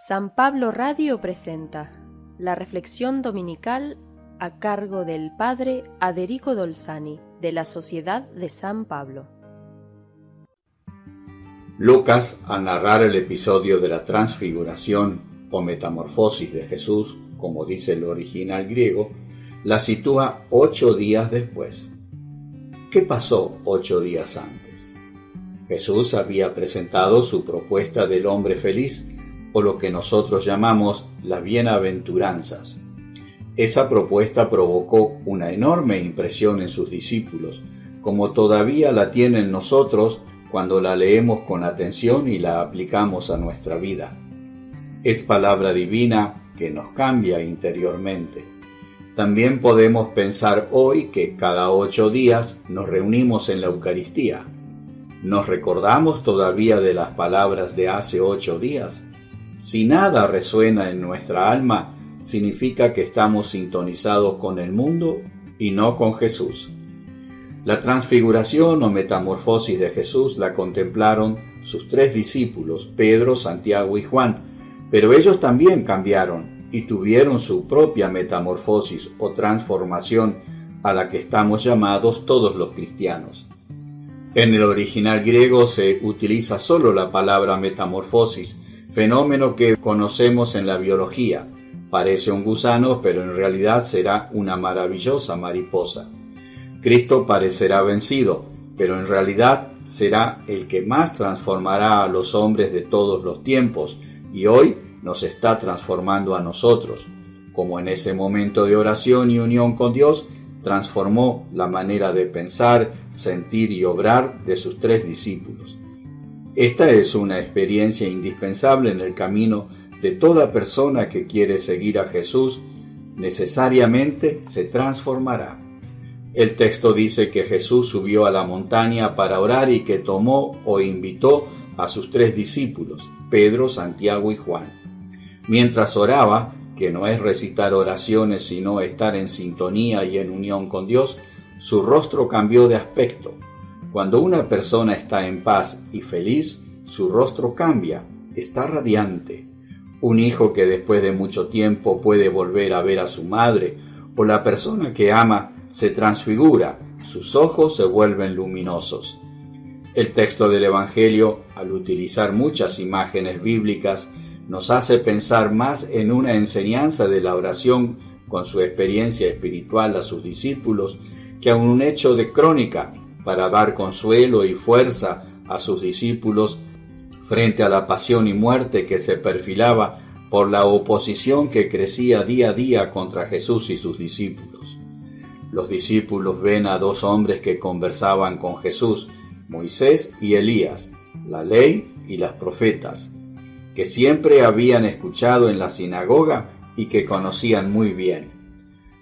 San Pablo Radio presenta la reflexión dominical a cargo del Padre Aderico Dolzani, de la Sociedad de San Pablo. Lucas, al narrar el episodio de la transfiguración o metamorfosis de Jesús, como dice el original griego, la sitúa 8 días después. ¿Qué pasó 8 días antes? Jesús había presentado su propuesta del hombre feliz, o lo que nosotros llamamos las bienaventuranzas. Esa propuesta provocó una enorme impresión en sus discípulos, como todavía la tienen nosotros cuando la leemos con atención y la aplicamos a nuestra vida. Es palabra divina que nos cambia interiormente. También podemos pensar hoy que cada 8 días nos reunimos en la Eucaristía. ¿Nos recordamos todavía de las palabras de hace 8 días? Si nada resuena en nuestra alma, significa que estamos sintonizados con el mundo y no con Jesús. La transfiguración o metamorfosis de Jesús la contemplaron sus 3 discípulos, Pedro, Santiago y Juan, pero ellos también cambiaron y tuvieron su propia metamorfosis o transformación a la que estamos llamados todos los cristianos. En el original griego se utiliza solo la palabra metamorfosis, fenómeno que conocemos en la biología. Parece un gusano, pero en realidad será una maravillosa mariposa. Cristo parecerá vencido, pero en realidad será el que más transformará a los hombres de todos los tiempos, y hoy nos está transformando a nosotros, como en ese momento de oración y unión con Dios, transformó la manera de pensar, sentir y obrar de sus 3 discípulos. Esta es una experiencia indispensable en el camino de toda persona que quiere seguir a Jesús. Necesariamente se transformará. El texto dice que Jesús subió a la montaña para orar y que tomó o invitó a sus 3 discípulos, Pedro, Santiago y Juan. Mientras oraba, que no es recitar oraciones sino estar en sintonía y en unión con Dios, su rostro cambió de aspecto. Cuando una persona está en paz y feliz, su rostro cambia, está radiante. Un hijo que después de mucho tiempo puede volver a ver a su madre, o la persona que ama se transfigura, sus ojos se vuelven luminosos. El texto del Evangelio, al utilizar muchas imágenes bíblicas, nos hace pensar más en una enseñanza de la oración con su experiencia espiritual a sus discípulos que a un hecho de crónica para dar consuelo y fuerza a sus discípulos frente a la pasión y muerte que se perfilaba por la oposición que crecía día a día contra Jesús y sus discípulos. Los discípulos ven a 2 hombres que conversaban con Jesús, Moisés y Elías, la ley y las profetas, que siempre habían escuchado en la sinagoga y que conocían muy bien.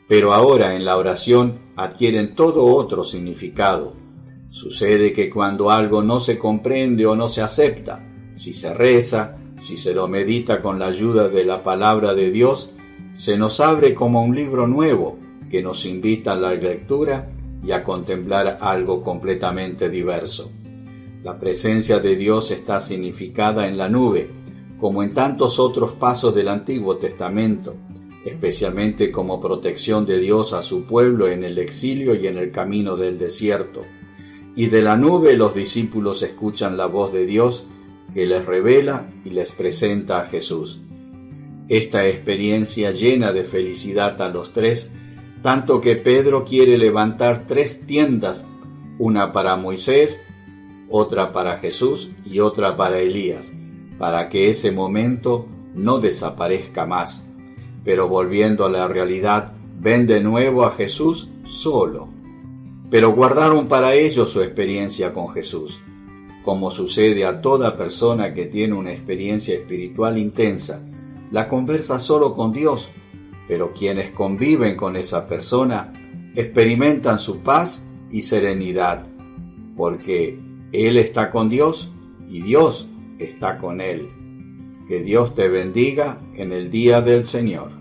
Pero ahora en la oración adquieren todo otro significado. Sucede que cuando algo no se comprende o no se acepta, si se reza, si se lo medita con la ayuda de la palabra de Dios, se nos abre como un libro nuevo que nos invita a la lectura y a contemplar algo completamente diverso. La presencia de Dios está significada en la nube, como en tantos otros pasos del Antiguo Testamento, especialmente como protección de Dios a su pueblo en el exilio y en el camino del desierto. Y de la nube los discípulos escuchan la voz de Dios que les revela y les presenta a Jesús. Esta experiencia llena de felicidad a los 3, tanto que Pedro quiere levantar 3 tiendas, una para Moisés, otra para Jesús y otra para Elías, para que ese momento no desaparezca más. Pero volviendo a la realidad, ven de nuevo a Jesús solo. Pero guardaron para ellos su experiencia con Jesús. Como sucede a toda persona que tiene una experiencia espiritual intensa, la conversa solo con Dios, pero quienes conviven con esa persona experimentan su paz y serenidad, porque Él está con Dios y Dios está con Él. Que Dios te bendiga en el día del Señor.